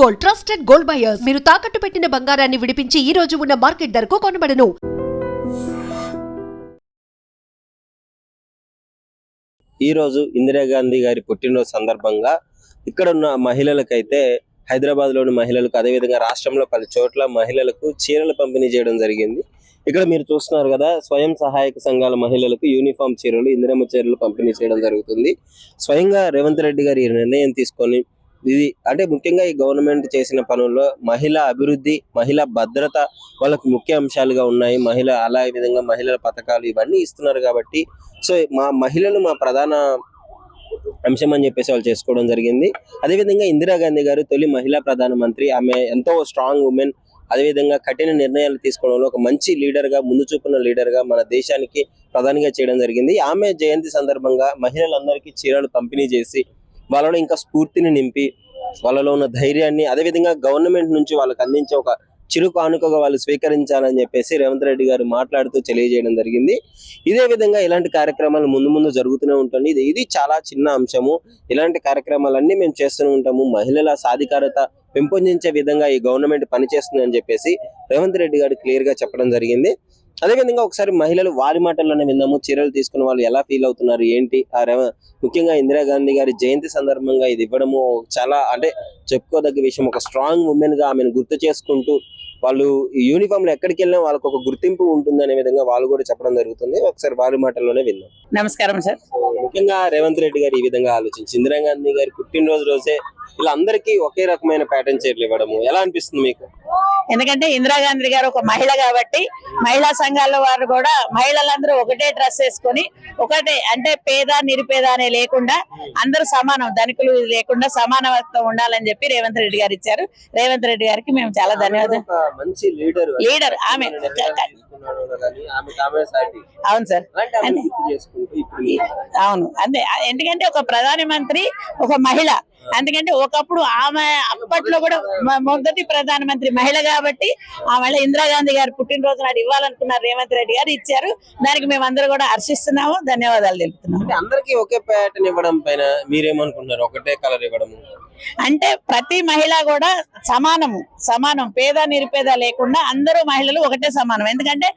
Gold, trusted gold buyers. మీరు తాకట్టు పెట్టిన బంగారాన్ని విడిపించి ఈ రోజు ఉన్న మార్కెట్ ధరకు కొనబడను. ఈ రోజు ఇందిరాగాంధీ గారి పుట్టినరోజు సందర్భంగా ఇక్కడ ఉన్న మహిళలకైతే హైదరాబాద్ లోని మహిళలకు అదేవిధంగా రాష్ట్రంలో పలు చోట్ల మహిళలకు చీరలు పంపిణీ చేయడం జరిగింది. ఇక్కడ మీరు చూస్తున్నారు కదా, స్వయం సహాయక సంఘాల మహిళలకు యూనిఫామ్ చీరలు, ఇందిరమ్మ చీరలు పంపిణీ చేయడం జరుగుతుంది. స్వయంగా రేవంత్ రెడ్డి గారు ఈ నిర్ణయం తీసుకొని ఇది అంటే ముఖ్యంగా ఈ గవర్నమెంట్ చేసిన పనుల్లో మహిళా అభివృద్ధి, మహిళా భద్రత వాళ్ళకు ముఖ్య అంశాలుగా ఉన్నాయి. అలా విధంగా మహిళల పథకాలు ఇవన్నీ ఇస్తున్నారు కాబట్టి సో మా మహిళలు మా ప్రధాన అంశం అని చెప్పేసి వాళ్ళు చేసుకోవడం జరిగింది. అదేవిధంగా ఇందిరాగాంధీ గారు తొలి మహిళా ప్రధానమంత్రి. ఆమె ఎంతో స్ట్రాంగ్ ఉమెన్. అదేవిధంగా కఠిన నిర్ణయాలు తీసుకోవడంలో ఒక మంచి లీడర్ గా, ముందు చూపున్న లీడర్ గా మన దేశానికి ప్రధానిగా చేయడం జరిగింది. ఆమె జయంతి సందర్భంగా మహిళలందరికీ చీరలు పంపిణీ చేసి వాళ్ళలో ఇంకా స్ఫూర్తిని నింపి వాళ్ళలో ఉన్న ధైర్యాన్ని అదేవిధంగా గవర్నమెంట్ నుంచి వాళ్ళకి అందించే ఒక చిరు కానుకగా వాళ్ళు స్వీకరించాలని చెప్పేసి రేవంత్ రెడ్డి గారు మాట్లాడుతూ తెలియజేయడం జరిగింది. ఇదే విధంగా ఇలాంటి కార్యక్రమాలు ముందు జరుగుతూనే ఉంటుంది. ఇది చాలా చిన్న అంశము. ఇలాంటి కార్యక్రమాలన్నీ మేము చేస్తూనే ఉంటాము. మహిళల సాధికారత పెంపొందించే విధంగా ఈ గవర్నమెంట్ పనిచేస్తుంది అని చెప్పేసి రేవంత్ రెడ్డి గారు క్లియర్ గా చెప్పడం జరిగింది. అదేవిధంగా ఒకసారి మహిళలు వారి మాటల్లోనే విన్నాము. చీరలు తీసుకున్న వాళ్ళు ఎలా ఫీల్ అవుతున్నారు ఏంటి, ముఖ్యంగా ఇందిరాగాంధీ గారి జయంతి సందర్భంగా ఇది ఇవ్వడము చాలా అంటే చెప్పుకోదగ్గ విషయం. ఒక స్ట్రాంగ్ ఉమెన్ గా ఆమెను గుర్తు చేసుకుంటూ వాళ్ళు యూనిఫామ్ లో ఎక్కడికి వెళ్ళినా వాళ్ళకి ఒక గుర్తింపు ఉంటుంది అనే విధంగా వాళ్ళు కూడా చెప్పడం జరుగుతుంది. ఒకసారి వారి మాటల్లోనే విన్నాం. నమస్కారం సార్. ముఖ్యంగా రేవంత్ రెడ్డి గారు ఈ విధంగా ఆలోచించి ఇందిరాగాంధీ గారి పుట్టినరోజు రోజే ఇలా అందరికీ ఒకే రకమైన ప్యాటర్న్ చీరలు ఇవ్వడము ఎలా అనిపిస్తుంది మీకు? ఎందుకంటే ఇందిరాగాంధీ గారు ఒక మహిళ కాబట్టి మహిళా సంఘాల వారు కూడా మహిళలందరూ ఒకటే డ్రెస్ వేసుకొని ఒకటే అంటే పేద నిరుపేద అనే లేకుండా అందరూ సమానం, ధనికులు లేకుండా సమానత్వం ఉండాలని చెప్పి రేవంత్ రెడ్డి గారు ఇచ్చారు. రేవంత్ రెడ్డి గారికి మేము చాలా ధన్యవాదాలు. మంచి లీడర్ ఆమె. అవును సార్, అవును. అంతే, ఎందుకంటే ఒక ప్రధానమంత్రి ఒక మహిళ. ఎందుకంటే ఒకప్పుడు ఆమె అప్పట్లో కూడా మొదటి ప్రధానమంత్రి మహిళ కాబట్టి ఆ మహిళ ఇందిరాగాంధీ గారు పుట్టినరోజు నాడు ఇవ్వాలనుకున్నారు. రేవంత్ రెడ్డి గారు ఇచ్చారు. దానికి మేము అందరూ కూడా హర్షిస్తున్నాము, ధన్యవాదాలు తెలుపుతున్నాము. అందరికీ ఒకే ప్యాటర్న్ ఇవ్వడం పైన మీరేమనుకుంటున్నారు? ఒకటే కలర్ ఇవ్వడము అంటే ప్రతి మహిళ కూడా సమానం, పేద నిరుపేద లేకుండా అందరూ మహిళలు ఒకటే సమానం. ఎందుకంటే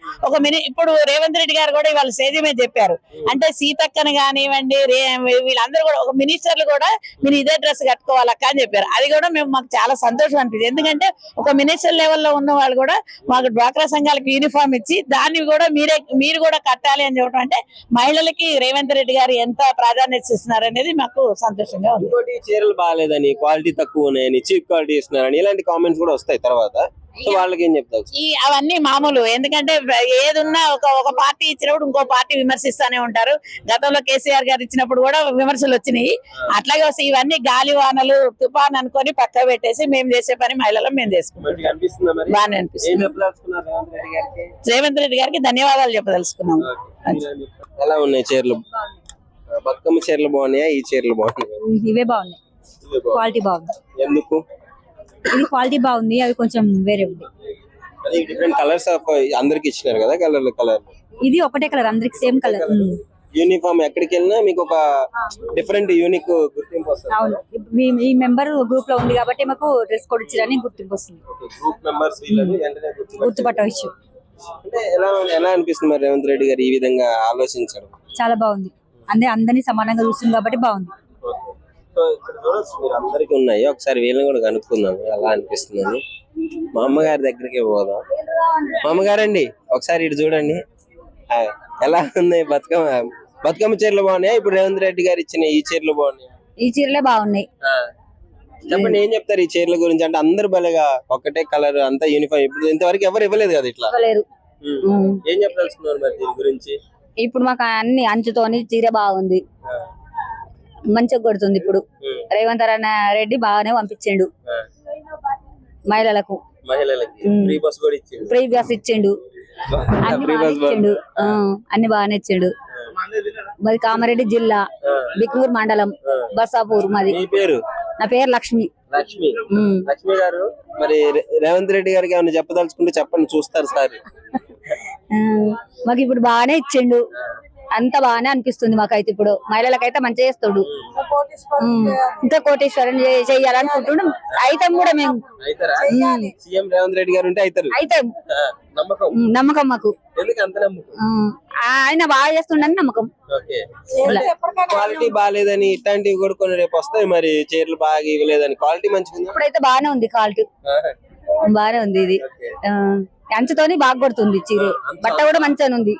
ఇప్పుడు రేవంత్ రెడ్డి గారు కూడా ఇవాళ స్టేజ్ మీద చెప్పారు. అంటే సీతక్కని కానివ్వండి, వీళ్ళందరూ కూడా ఒక మినిస్టర్లు కూడా మీరు ఇదే డ్రెస్ కట్టుకోవాలక్క అని చెప్పారు. అది కూడా మాకు చాలా సంతోషం అనిపించింది. ఎందుకంటే ఒక మినిస్టర్ లెవెల్లో ఉన్న వాళ్ళు కూడా మాకు డ్వాక్రా సంఘాలకు యూనిఫామ్ ఇచ్చి దాన్ని కూడా మీరు కూడా కట్టాలి అని చెప్పడం అంటే మహిళలకి రేవంత్ రెడ్డి గారు ఎంత ప్రాధాన్యత ఇస్తున్నారు అనేది మాకు సంతోషంగా ఉంది. చీరలు బాగాలేదని, క్వాలిటీ తక్కువ ఉన్నాయని, చీప్ క్వాలిటీ ఇస్తున్నారని ఇలాంటి కామెంట్స్ కూడా వస్తాయి తర్వాత. వాళ్ళకి ఏం చెప్తారు? అవన్నీ మామూలు. ఎందుకంటే ఏదున్నా ఒక పార్టీ ఇచ్చినప్పుడు ఇంకో పార్టీ విమర్శిస్తానే ఉంటారు. గతంలో కేసీఆర్ గారు ఇచ్చినప్పుడు కూడా విమర్శలు వచ్చినాయి. అట్లాగే వస్తాయి. ఇవన్నీ గాలి వానలు తుఫాన్ అనుకొని పక్క పెట్టేసి మేము చేసే పని మహిళలు మేము చేసుకుంటాం. బాగానే అనిపిస్తుంది. రేవంత్ రెడ్డి గారికి ధన్యవాదాలు చెప్పదలుచుకున్నాము. ఎలా ఉన్నాయి చీరలు? బతుకమ్మ చీరలు బాగున్నాయా, ఈ చీరలు బాగున్నాయా? ఇవే బాగున్నాయి. క్వాలిటీ బాగుంది. ఎందుకు? ఇది క్వాలిటీ బాగుంది, అవి కొంచెం వేరే ఉంది. డిఫరెంట్ కలర్స్ అందరికి ఇచ్చినారు కదా, కలర్ ఇది ఒకటే కలర్, అందరికి సేమ్ కలర్. యూనిఫామ్ ఎక్కడికి వెళ్ళినా మీకు ఒక డిఫరెంట్ యూనిక్ గుర్తింపు వస్తుంది. అవును, ఈ మెంబర్ గ్రూప్ లో ఉంది కాబట్టి మాకు డ్రెస్ కోడ్ ఇచ్చారని గుర్తింపు వస్తుంది. గ్రూప్ మెంబర్స్ గుర్తుపట్టవచ్చు. అంటే ఎలా అనిపిస్తుంది మరి రేవంత్ రెడ్డి గారు ఈ విధంగా ఆలోచించడం? చాలా బాగుంది. అందరినీ సమానంగా చూస్తుంది కాబట్టి బాగుంది. మీరు అందరికి ఉన్నాయి, ఒకసారి వీళ్ళని కూడా కనుక్కుందాం ఎలా అనిపిస్తుంది. మా అమ్మగారి దగ్గరికి పోదాం. మా అమ్మగారండి, ఒకసారి ఇటు చూడండి. ఎలా ఉన్నాయి బతుకమ్మ చీరలు బాగున్నాయా, ఇప్పుడు రేవంత్ రెడ్డి గారు ఇచ్చిన ఈ చీరలు బాగున్నాయా? ఈ చీరలే బాగున్నాయి. చెప్పండి, ఏం చెప్తారు ఈ చీరల గురించి? అంటే అందరు బలగా ఒకటే కలర్ అంతా యూనిఫామ్. ఇప్పుడు ఇంతవరకు ఎవరు ఇవ్వలేదు కదా ఇట్లా. ఏం చెప్పదలుచుకున్నారు మరి దీని గురించి? ఇప్పుడు మాకు అన్ని అంచుతోని చీర బాగుంది, మంచిగా కొడుతుంది. ఇప్పుడు రేవంత్ రెడ్డి బాగానే పంపించిండు మహిళలకు. ఫ్రీ బస్ ఇచ్చిండు, అన్ని బాగానే ఇచ్చిండు. మాది కామారెడ్డి జిల్లా, బిక్నూర్ మండలం, బసాపూర్. మాది. నా పేరు లక్ష్మి. లక్ష్మి గారు, మరి రేవంత్ రెడ్డి గారికి ఏమైనా చెప్పదలుచుకుంటే చెప్పండి, చూస్తారు సార్. మాకు ఇప్పుడు బాగానే ఇచ్చిండు. అంత బాగానే అనిపిస్తుంది మాకైతే. ఇప్పుడు మహిళలకైతే మంచిగా చేస్తాడు. ఇంకా కోటేశ్వరం చెయ్యాలనుకుంటున్నాం. అయితే కూడా మేము అయితారా? సీఎం రేవంత్ రెడ్డి గారు ఉంటే అవుతారు. అయితే నమ్మకం నమ్మకం మాకు. ఎందుకు అంత నమ్మకం? ఆయన బాగా చేస్తుండని నమ్మకం. ఓకే. క్వాలిటీ బాగాలేదని ఇట్లాంటివి కూడా కొన్ని రేపు వస్తాయి మరి, చీరలు బాగా ఇవ్వలేదని. క్వాలిటీ మంచిగా ఉంది. ఇప్పుడైతే బాగానే ఉంది, క్వాలిటీ బాగానే ఉంది. ఇది అంచుతోని బాగా కొడుతుంది చీర. బట్ట కూడా మంచిగా ఉంది.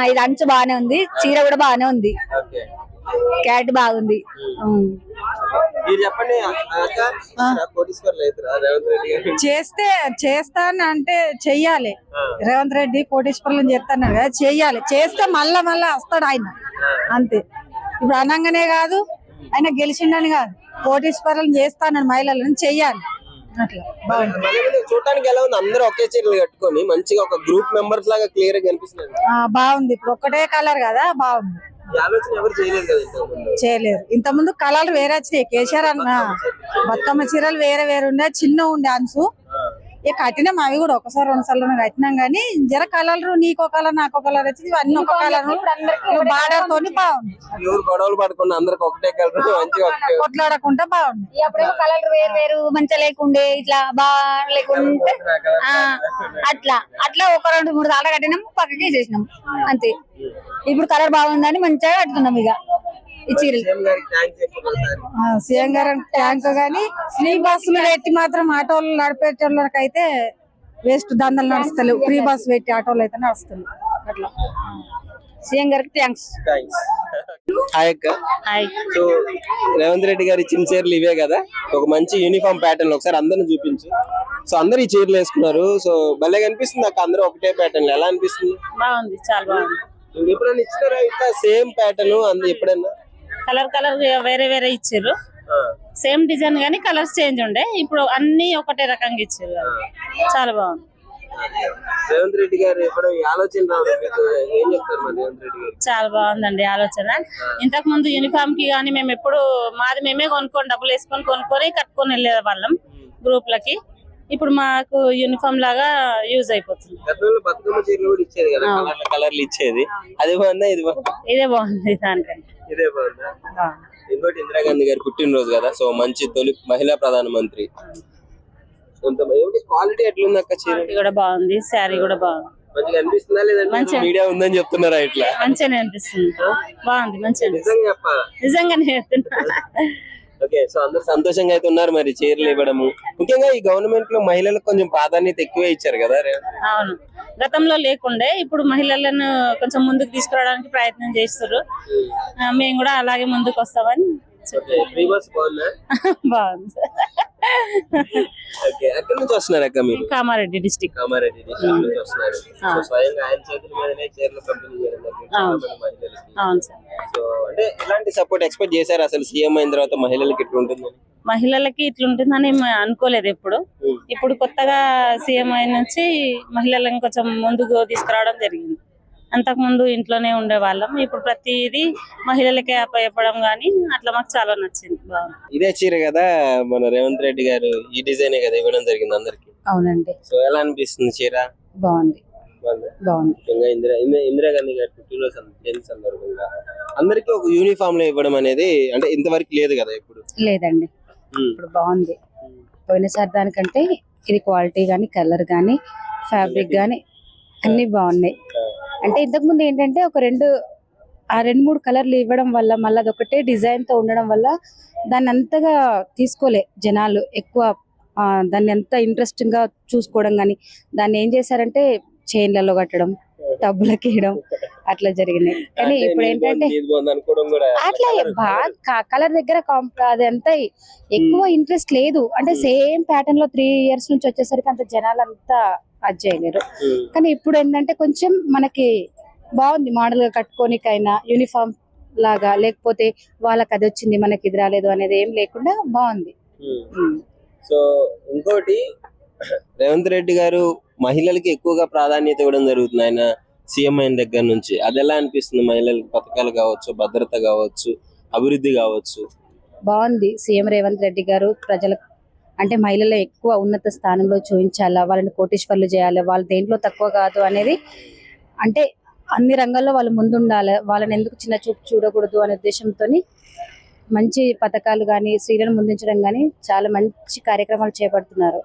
ఇది అంచు బాగానే ఉంది, చీర కూడా బాగానే ఉంది, క్యారెట్ బాగుంది. చెప్పండి. చేస్తాను అంటే చెయ్యాలి. రేవంత్ రెడ్డి కోటేశ్వరం చేస్తాను కదా, చెయ్యాలి. చేస్తే మళ్ళా వస్తాడు ఆయన, అంతే. ఇప్పుడు అనంగానే కాదు, ఆయన గెలిచిండని కాదు, కోటేశ్వరం చేస్తాను మహిళలను చెయ్యాలి. అట్లా చూడటానికి ఎలా ఉంది? అందరూ ఒకే చీరలు కట్టుకొని మంచిగా ఒక గ్రూప్ మెంబర్స్ లాగా క్లియర్ గా కనిపిస్తున్నారు. బాగుంది. ఇప్పుడు ఒక్కటే కలర్ కదా, బాగుంది. ఎవరు చేయలేదు కదా, చేయలేరు. ఇంత ముందు కలర్లు వేరే వచ్చినాయి. కేసీఆర్ అన్న బతుకమ్మ చీరలు వేరే ఉండే, చిన్న ఉండే అంచు. ఇక కట్టినాం అవి కూడా ఒకసారి 2 సార్లు కట్టినాం. గానీ జర కలర్ నీకో కలర్ నాకో కలర్ వచ్చింది, ఇవన్నీ ఒక కలర్ బార్డర్ తోని బాగుంది. గొడవలు పడకుండా అందరికి ఒకటే కలర్ మంచిగా కొట్లాడకుండా బాగుంది. అప్పుడేమో కలర్ వేరు వేరు మంచిగా లేకుండే, ఇట్లా బాగా లేకుంటే అట్లా ఒక 2-3 సార్లు కట్టినాం, పక్కకి చేసినాం అంతే. ఇప్పుడు కలర్ బాగుందని మంచిగా కట్టుకున్నాం. ఇక ఈ చీరలు సీఎం గారు ట్యాంక్ గానీ ఫ్రీ బస్సులు పెట్టి మాత్రం ఆటోలు నడిపేటోళ్ళకి అయితే వేస్ట్ దందలు నడుస్తలేవు. ఫ్రీ బస్ పెట్టి ఆటోలు అయితే నడుస్తుంది. అట్లా సీఎం గారికి థ్యాంక్స్. హాయ్ అక్క. సో రేవంత్ రెడ్డి గారు ఇచ్చిన చీరలు ఇవే కదా, ఒక మంచి యూనిఫామ్ ప్యాటర్న్ ఒకసారి అందరిని చూపించు. సో అందరు ఈ చీరలు వేసుకున్నారు. సో భలే కనిపిస్తుంది అక్క, అందరూ ఒకటే ప్యాటర్న్. ఎలా అనిపిస్తుంది? బాగుంది, చాలా బాగుంది. ఎప్పుడైనా ఇచ్చారా ఇట్లా సేమ్ ప్యాటర్న్? అందు ఎప్పుడైనా కలర్ వేరే వేరే ఇచ్చారు, సేమ్ డిజైన్ గానీ కలర్స్ చేంజ్ ఉండే. ఇప్పుడు అన్ని ఒకటే రకంగా ఇచ్చారు, చాలా బాగుంది. రేవంత్ రెడ్డి గారు ఎప్పుడు ఆలోచన ఏం చెప్తారు మరి? రేవంత్ రెడ్డి గారు చాలా బాగుందండి ఆలోచన. ఇంతకు ముందు యూనిఫామ్ కి గానీ మేము ఎప్పుడు మాది మేమే కొనుక్కొని డబ్బులు వేసుకొని కట్టుకొని వెళ్ళే వాళ్ళం గ్రూప్ లకి. ఇప్పుడు మాకు యూనిఫామ్ లాగా యూజ్ అయిపోతుంది. బతుకమ్మ చీరలు కూడా ఇచ్చేది కదా, కలర్లు ఇచ్చేది. అది బాగుందా? ఇది ఇదే బాగుంది. దానికంటే ఇదే బాగుందా? ఇంకోటి ఇందిరాగాంధీ గారి పుట్టినరోజు కదా, సో మంచి తొలి మహిళా ప్రధానమంత్రి. క్వాలిటీ ఎట్లుంది అక్క? చీర కూడా బాగుంది, శారీ కూడా బాగుంది. మంచిగా అనిపిస్తుందా లేదంటే మీడియా ఉందని చెప్తున్నారా? ఇట్లా మంచిగానే అనిపిస్తుంది, బాగుంది, మంచిగా నిజంగా చెప్పాలా? నిజంగానే చెప్తున్నా. ఓకే. సో అందరు సంతోషంగా అయితే ఉన్నారు మరి చీరలు ఇవ్వడము. ముఖ్యంగా ఈ గవర్నమెంట్ లో మహిళలకు కొంచెం ప్రాధాన్యత ఎక్కువే ఇచ్చారు కదా. అవును, గతంలో లేకుండే ఇప్పుడు మహిళలను కొంచెం ముందుకు తీసుకురావడానికి ప్రయత్నం చేస్తారు. మేము కూడా అలాగే ముందుకు వస్తామని బాగుంది. ఎక్కడి నుంచి వస్తున్నారు అక్క మీరు? కామారెడ్డి డిస్ట్రిక్ట్. కామారెడ్డి డిస్ట్రిక్ట్ నుంచి వస్తున్నారు. సో స్వయంగా ఆయన చేతుల మీదనే చీరలు పంపిణీ చేయడం జరిగింది. అవును సార్. సో అంటే ఎలాంటి సపోర్ట్ ఎక్స్పెక్ట్ చేశారు అసలు సీఎం అయిన తర్వాత మహిళలకి ఇట్లా ఉంటుంది? మహిళలకి ఇట్లుంటుందని అనుకోలేదు ఎప్పుడు. ఇప్పుడు కొత్తగా సీఎం అయిన నుంచి మహిళలను కొంచెం ముందుకు తీసుకురావడం జరిగింది. అంతకు ముందు ఇంట్లోనే ఉండే వాళ్ళం, ఇప్పుడు ప్రతిదీ మహిళలకే అప్పచెప్పడం గానీ అట్లా మాకు చాలా నచ్చింది. ఇదే చీర కదా మన రేవంత్ రెడ్డి గారు ఈ డిజైన్ కదా ఇవ్వడం జరిగింది అందరికి. అవునండి. సో ఎలా అనిపిస్తుంది చీర? బాగుంది, బాగుంది. ఇందిరాగాంధీ గారి పుట్టినరోజు సందర్భంగా అందరికి ఒక యూనిఫామ్ లో ఇవ్వడం అనేది అంటే ఇంతవరకు లేదు కదా ఇప్పుడు? లేదండి, ఇప్పుడు బాగుంది. పోయినసారి దానికంటే ఇది క్వాలిటీ గానీ కలర్ గానీ ఫ్యాబ్రిక్ గానీ అన్ని బాగున్నాయి. అంటే ఇంతకు ముందు ఏంటంటే ఒక 2-3 కలర్లు ఇవ్వడం వల్ల మళ్ళీ అదొకటే డిజైన్ తో ఉండడం వల్ల దాన్ని అంతగా తీసుకోలే జనాలు ఎక్కువ. దాన్ని ఎంత ఇంట్రెస్టింగ్ గా చూసుకోవడం గానీ, దాన్ని ఏం చేశారంటే చైన్లలో కట్టడం, టబ్బులకి వేయడం అట్లా జరిగినాయి. కానీ ఇప్పుడు ఏంటంటే అట్లా బాగా కలర్ దగ్గర అదంతా ఎక్కువ ఇంట్రెస్ట్ లేదు. అంటే సేమ్ ప్యాటర్న్ లో 3 years నుంచి వచ్చేసరికి అంత జనాలు అంతా అది చేయలేరు. కానీ ఇప్పుడు ఏంటంటే కొంచెం మనకి బాగుంది, మోడల్ గా కట్టుకోనికైనా యూనిఫామ్ లాగా, లేకపోతే వాళ్ళకి అది వచ్చింది మనకి ఇది రాలేదు అనేది ఏం లేకుండా బాగుంది. సో ఇంకోటి రేవంత్ రెడ్డి గారు మహిళలకి ఎక్కువగా ప్రాధాన్యత ఇవ్వడం జరుగుతుంది ఆయన సీఎం అయిన దగ్గర నుంచి. అది ఎలా అనిపిస్తుంది? మహిళలకు పథకాలు కావచ్చు, భద్రత కావచ్చు, అభివృద్ధి కావచ్చు. బాగుంది. సీఎం రేవంత్ రెడ్డి గారు ప్రజలకు అంటే మహిళలు ఎక్కువ ఉన్నత స్థానంలో చూపించాలా, వాళ్ళని కోటీశ్వర్లు చేయాలి, వాళ్ళు దేంట్లో తక్కువ కాదు అనేది అంటే అన్ని రంగాల్లో వాళ్ళు ముందుండాలి, వాళ్ళని ఎందుకు చిన్న చూపు చూడకూడదు అనే ఉద్దేశంతో మంచి పథకాలు కానీ స్త్రీలను ముందుంచడం కానీ చాలా మంచి కార్యక్రమాలు చేపడుతున్నారు.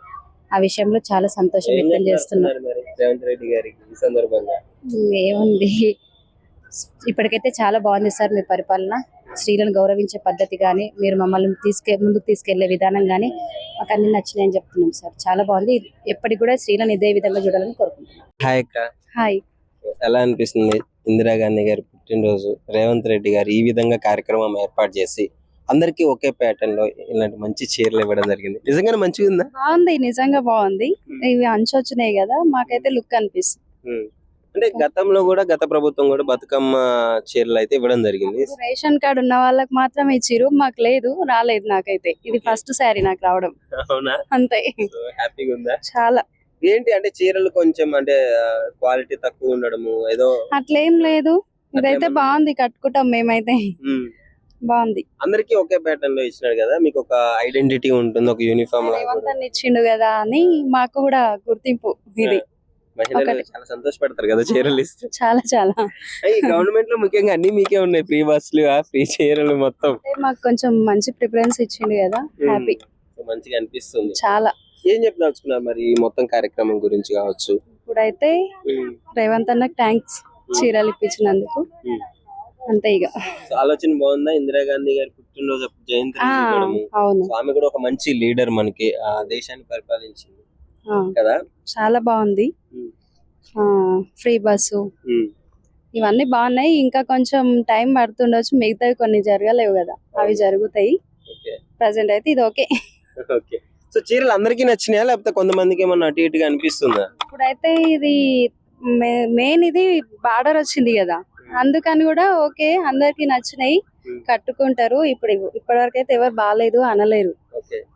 ఆ విషయంలో చాలా సంతోషం ఏం వ్యక్తం చేస్తున్నారు. చెప్తున్నారు మరి రేవంత్ రెడ్డి గారికి ఈ సందర్భంగా? ఏముంది, ఇప్పటికైతే చాలా బాగుంది సార్ మీ పరిపాలన. స్త్రీలను గౌరవించే పద్ధతి కానీ మీరు మమ్మల్ని ముందుకు తీసుకెళ్లే విధానం కానీ మాకు అన్ని నచ్చినాయని చెప్తున్నాం సార్. చాలా బాగుంది. ఎప్పటికి కూడా స్త్రీలను ఇదే విధంగా చూడాలని కోరుకుంటున్నాం. హాయ్ అక్క, హాయ్. ఎలా అనిపిస్తుంది ఇందిరాగాంధీ గారి పుట్టినరోజు రేవంత్ రెడ్డి గారు ఈ విధంగా కార్యక్రమం ఏర్పాటు చేసి అందరికీ ఒకే ప్యాటర్న్ లో ఇలాంటి మంచి చీరలు ఇవ్వడం జరిగింది? నిజంగానే మంచిగా ఉందా? బాగుంది, నిజంగా బాగుంది. ఇవి అంచు వచ్చినాయి కదా, మాకైతే లుక్ అనిపిస్తుంది. అంటే గతంలో కూడా గత ప్రభుత్వం కూడా బతుకమ్మ చీరలు అయితే ఇవ్వడం జరిగింది. రేషన్ కార్డు ఉన్న వాళ్ళకి మాత్రం ఇచ్చిరు, మాకు రాలేదు. నాకైతే ఇది ఫస్ట్ శారీ నాకు రావడం. అవునా? అంతే. హ్యాపీగా ఉందా? చాలా. ఏంటి అంటే చీరలు కొంచెం అంటే క్వాలిటీ తక్కువ ఉండడము ఏదో అట్లేం లేదు, ఇదైతే బాగుంది, కట్టుకుంటాం మేమైతే. బాగుంది. అందరికి ఒకే ప్యాటర్న్ లో ఇచ్చినాడు కదా, మీకు ఒక ఐడెంటిటీ ఉంటుంది, ఒక యూనిఫామ్ లాగా. రేవంత్ అన్న ఇచ్చిండు కదా అని మాకు కూడా గుర్తింపు. ఇది మహిళలు చాలా సంతోషపడతారు కదా చీరలు ఇస్తే. చాలా చాలా. ఈ గవర్నమెంట్ లో ముఖ్యంగా అన్ని మీకే ఉన్నాయి, ఫ్రీ బస్సులు, ఫ్రీ చీరలు మొత్తం. మాకు కొంచెం మంచి ప్రిఫరెన్స్ ఇచ్చిండు కదా, హ్యాపీ. మంచిగా అనిపిస్తుంది. చాలా. ఏం చెప్పదలుచుకున్నారు మరి ఈ మొత్తం కార్యక్రమం గురించి కావచ్చు? ఇప్పుడైతే రేవంత్ అన్నకు థ్యాంక్స్, చీరలు ఇప్పించినందుకు. అంతే ఇక. ఆలోచన బాగుందా? ఇందిరాగాంధీ గారి పుట్టినరోజు జయంతి అవును. ఆమె కూడా ఒక మంచి లీడర్, మనకి ఆ దేశాన్ని పరిపాలించింది కదా. చాలా బాగుంది. ఫ్రీ బస్సు ఇవన్నీ బాగున్నాయి. ఇంకా కొంచెం టైం పడుతుండొచ్చు, మిగతావి కొన్ని జరగలేవు కదా, అవి జరుగుతాయి. ప్రెసెంట్ అయితే ఇది ఓకే. ఓకే. సో చీరలు అందరికీ నచ్చినాయా లేకపోతే కొంతమందికి ఏమన్నా అటు ఇటుగా అనిపిస్తుందా? ఇప్పుడైతే ఇది మెయిన్ ఇది బార్డర్ వచ్చింది కదా, అందుకని కూడా ఓకే, అందరికి నచ్చినాయి, కట్టుకుంటారు. ఇప్పటివరకు అయితే ఎవరు బాగాలేదు అనలేరు.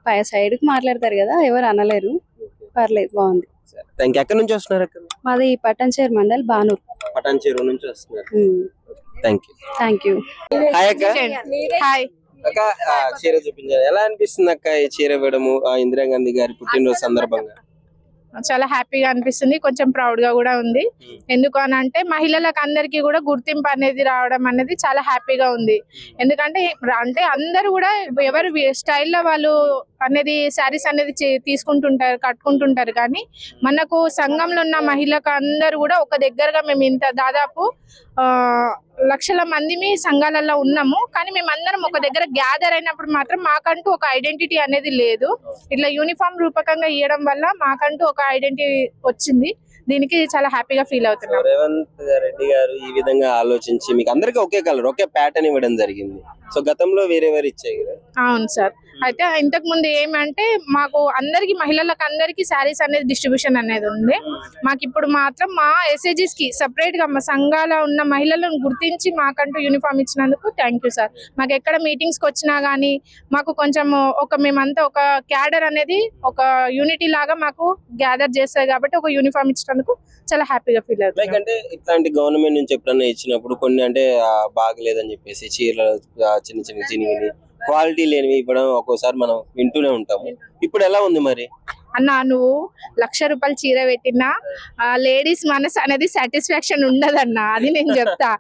పై సైడ్ కి మాట్లాడతారు కదా, ఎవరు అనలేరు. పర్లేదు, బాగుంది. ఎక్కడి నుంచి వస్తున్నారు? మాది పటాన్చేరు మండల్, బానూర్. పటాన్చేరు నుంచి వస్తున్నారు. Thank you. హాయ్ అక్క. హాయ్ అక్క, చీర చూపించారు, ఎలా అనిపిస్తుంది అక్క ఈ చీర ఇవ్వడము ఇందిరాగాంధీ గారి పుట్టినరోజు సందర్భంగా? చాలా హ్యాపీగా అనిపిస్తుంది, కొంచెం ప్రౌడ్ గా కూడా ఉంది. ఎందుకు అని అంటే మహిళలకు అందరికీ కూడా గుర్తింపు అనేది రావడం అనేది చాలా హ్యాపీగా ఉంది. ఎందుకంటే అందరూ కూడా ఎవరు స్టైల్లో వాళ్ళు అనేది శారీస్ అనేది తీసుకుంటుంటారు, కట్టుకుంటుంటారు. కానీ మనకు సంఘంలో ఉన్న మహిళకు అందరూ కూడా ఒక దగ్గరగా మేము ఇంత దాదాపు లక్షల మంది సంఘాలలో ఉన్నాము. కానీ మేమందరం ఒక దగ్గర గ్యాదర్ అయినప్పుడు మాత్రం మాకంటూ ఒక ఐడెంటిటీ అనేది లేదు. ఇట్లా యూనిఫామ్ రూపకంగా ఇవ్వడం వల్ల మాకంటూ ఒక ఐడెంటిటీ వచ్చింది. దీనికి చాలా హ్యాపీగా ఫీల్ అవుతున్నాం. రేవంత్ రెడ్డి గారు ఈ విధంగా ఆలోచించి మీకు అందరికి ఒకే కలర్, ఒకే ప్యాటర్న్ ఇవ్వడం జరిగింది. సో గతంలో వేరే ఇచ్చాయి కదా? అవును సార్. అయితే ఇంతకు ముందు ఏమంటే మాకు అందరికి మహిళలకు అందరికి శారీస్ అనేది డిస్ట్రిబ్యూషన్ అనేది ఉంది. మాకు ఇప్పుడు మాత్రం మా ఎస్ఏజీస్ కి సపరేట్ గా మా సంఘాల ఉన్న మహిళలను గుర్తించి మాకంటూ యూనిఫామ్ ఇచ్చినందుకు థ్యాంక్ యూ సార్. మాకు ఎక్కడ మీటింగ్స్ కి వచ్చినా గానీ మాకు కొంచెం మేమంతా ఒక క్యాడర్ అనేది ఒక యూనిటీ లాగా మాకు గ్యాదర్ చేస్తారు కాబట్టి ఒక యూనిఫామ్ ఇచ్చినందుకు చాలా హ్యాపీగా ఫీల్ అవుతుంది. అంటే ఇట్లాంటి గవర్నమెంట్ నుంచి ఎప్పుడన్నా ఇచ్చినప్పుడు కొన్ని అంటే బాగలేదని చెప్పేసి చీరలు చిన్న చిన్నవి క్వాలిటీ లేనివి ఇవ్వడం ఒక్కోసారి మనం వింటూనే ఉంటాము. ఇప్పుడు ఎలా ఉంది మరి? అన్న, నువ్వు 1,00,000 రూపాయలు చీర పెట్టినా లేడీస్ మనసు అనేది సాటిస్ఫాక్షన్ ఉండదన్న, అది నేను చెప్తా.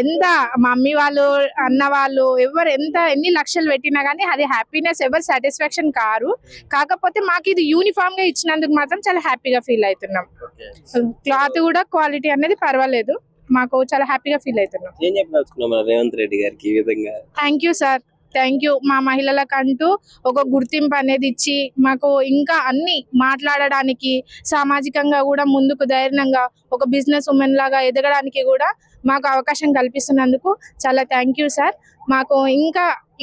ఎంత మమ్మీ వాళ్ళు అన్న వాళ్ళు ఎవరు ఎన్ని లక్షలు పెట్టినా కానీ అది హ్యాపీనెస్ ఎవరు సాటిస్ఫాక్షన్ కారు. కాకపోతే మాకు ఇది యూనిఫామ్ గా ఇచ్చినందుకు మాత్రం చాలా హ్యాపీగా ఫీల్ అవుతున్నాం. క్లాత్ కూడా క్వాలిటీ అనేది పర్వాలేదు, మాకు చాలా హ్యాపీగా ఫీల్ అవుతున్నాం. ఏం చెప్పదలుచుకున్నాం రేవంత్ రెడ్డి గారికి ఈ విధంగా? Thank you sir, thank you. మా మహిళలకంటూ ఒక గుర్తింపు అనేది ఇచ్చి మాకు ఇంకా అన్ని మాట్లాడడానికి, సామాజికంగా కూడా ముందుకు ధైర్యంగా ఒక బిజినెస్ ఉమెన్ లాగా ఎదగడానికి కూడా మాకు అవకాశం కల్పిస్తున్నందుకు చాలా థ్యాంక్ యూ సార్. మాకు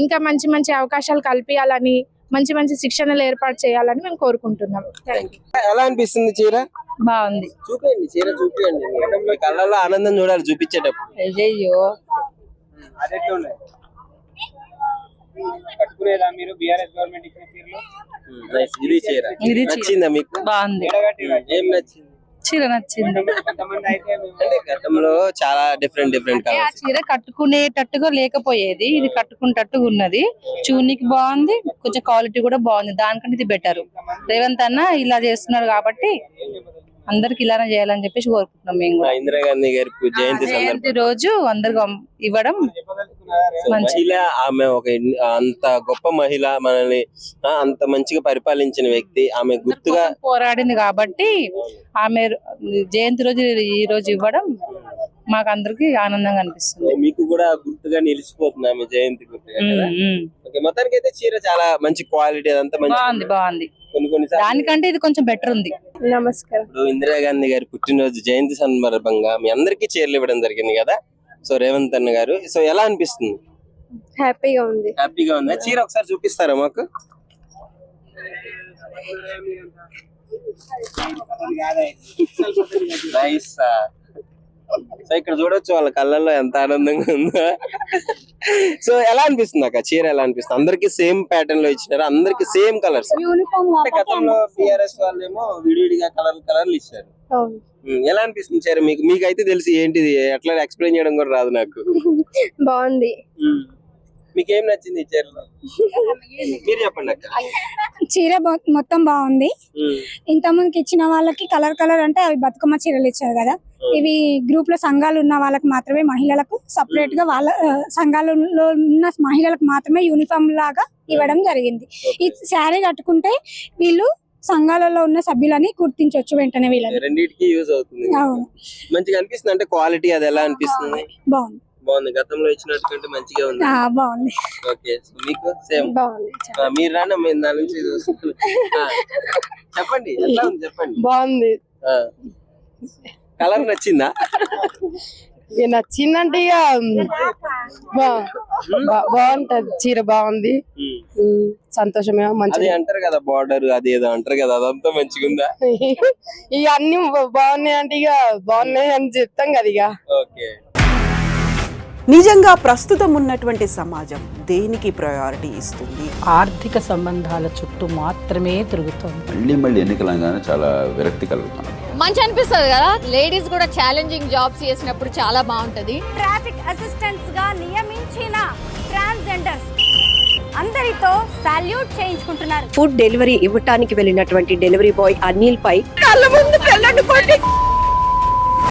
ఇంకా మంచి మంచి అవకాశాలు కల్పించాలని, మంచి మంచి శిక్షణలు ఏర్పాటు చేయాలని మేము కోరుకుంటున్నాం. ఎలా అనిపిస్తుంది చీర? బాగుంది. చూపించండి, చీర చూపించండి, కళ్ళలో ఆనందం చూడాలి చూపించేటప్పుడు. అయ్యో, కట్టుకునేదా మీరు బీఆర్ఎస్ గవర్నమెంట్ ఇచ్చిన చీరలు? ఇది చీర నచ్చిందా మీకు? బాగుంది. ఏం నచ్చింది? చీర నచ్చింది. కొంతమంది అయితే అంటే గతంలో చాలా డిఫరెంట్ ఆ చీర కట్టుకునేటట్టుగా లేకపోయేది, ఇది కట్టుకునేటట్టుగా ఉన్నది. చూనికి బాగుంది, కొంచెం క్వాలిటీ కూడా బాగుంది. దానికంటే ఇది బెటర్. రేవంత్ అన్న ఇలా చేస్తున్నాడు కాబట్టి అందరికి ఇలానే చేయాలని చెప్పేసి కోరుకుంటున్నాం మేము కూడా. ఇందిరాగాంధీ గారి జయంతి జయంతి సందర్భంగా రోజు అందరికి ఇవ్వడం మంచి మహిళ, ఆమె ఒక అంత గొప్ప మహిళ, మనల్ని అంత మంచిగా పరిపాలించిన వ్యక్తి, ఆమె గుర్తుగా పోరాడింది కాబట్టి ఆమె జయంతి రోజు ఈ రోజు ఇవ్వడం మాకు అందరికి ఆనందంగా అనిపిస్తుంది. మీకు కూడా గుర్తుగా నిలిచిపోతుంది ఆమె జయంతి గుర్తుగా కదా? ఓకే, మొత్తానికి అయితే చీర చాలా మంచి క్వాలిటీ, అదంతా మంచి బాగుంది. కొన్ని దానికంటే ఇది కొంచెం బెటర్ ఉంది. నమస్కారం. ఇప్పుడు ఇందిరాగాంధీ గారి పుట్టినరోజు జయంతి సందర్భంగా మీ అందరికీ చీరలు ఇవ్వడం జరిగింది కదా. సో రేవంత్ అన్న గారు, సో ఎలా అనిపిస్తుంది? హ్యాపీగా ఉంది. హ్యాపీగా ఉందా? చీర ఒకసారి చూపిస్తారా మాకు? నైస్. సో ఇక్కడ చూడొచ్చు వాళ్ళ కళ్ళల్లో ఎంత ఆనందంగా ఉందో. సో ఎలా అనిపిస్తుంది అక్క చీర? ఎలా అనిపిస్తుంది? అందరికి సేమ్ ప్యాటర్న్ లో ఇచ్చినారు, అందరికి సేమ్ కలర్స్. గతంలో టిఆర్ఎస్ వాళ్ళేమో విడివిడిగా కలర్లు ఇచ్చారు. ఎలా అనిపిస్తుంది చీర మీకు? మీకైతే తెలిసి ఏంటిది, ఎట్లా ఎక్స్ప్లెయిన్ చేయడం కూడా రాదు నాకు. బాగుంది. మీకేం నచ్చింది ఈ చీరలో? మీరు చెప్పండి అక్క. చీర మొత్తం బాగుంది. ఇంత ముందుకి ఇచ్చిన వాళ్ళకి కలర్ అంటే అవి బతుకమ్మ చీరలు ఇచ్చారు కదా. ఇవి గ్రూప్ లో సంఘాలు ఉన్న వాళ్ళకి మాత్రమే, మహిళలకు సపరేట్ గా వాళ్ళ సంఘాలలో ఉన్న మహిళలకు మాత్రమే యూనిఫామ్ లాగా ఇవ్వడం జరిగింది. ఈ శారీ కట్టుకుంటే వీళ్ళు సంఘాలలో ఉన్న సభ్యులని గుర్తించవచ్చు వెంటనే వీళ్ళని. రెండింటికి యూజ్ అవుతుంది. అవును, మంచిగా అనిపిస్తుంది. అంటే క్వాలిటీ అది ఎలా అనిపిస్తుంది? బాగుంది. బాగుంది. గతంలో ఇచ్చినట్టు కంటే మంచిగా ఉంది. బాగుంది. ఓకే, సో మీకు సేమ్ బాగుంది. మీరు రాండి, మేము దాని నుంచి చూస్తున్నాం. చెప్పండి ఎట్లా ఉంది చెప్పండి. బాగుంది. కలర్ నచ్చిందా? నచ్చిందంటే ఇక బాగుంటది. చీర బాగుంది. సంతోషమే. అది మంచిది. అంటారు కదా బార్డర్, అది ఏదో అంటారు కదా, అదంతా మంచిగా ఉందా? ఇక అన్ని బాగున్నాయి అంటే ఇక బాగున్నాయి అని చెప్తాం కదా ఇక. ఓకే. నిజంగా ప్రస్తుతం ఉన్నటువంటి సమాజం దేనికి ప్రయారిటీ ఇస్తుంది? ఆర్థిక సంబంధాల చుట్టూ మాత్రమే తిరుగుతోంది. మళ్ళీ ఎన్నికలంగానే చాలా విరక్తి కలుగుతున్నాం. మంచి అనిపిస్తుంది కదా, లేడీస్ కూడా ఛాలెంజింగ్ జాబ్స్ చేసినప్పుడు చాలా బాగుంటది. ట్రాఫిక్ అసిస్టెంట్స్ గా నియమించిన ట్రాన్స్జెండర్స్ అందరితో సాల్యూట్ చేయించుకుంటున్నారు. ఫుడ్ డెలివరీ ఇవ్వటానికి వెళ్ళినటువంటి డెలివరీ బాయ్ అనిల్ పై కళ్ళ ముందు పెళ్ళండి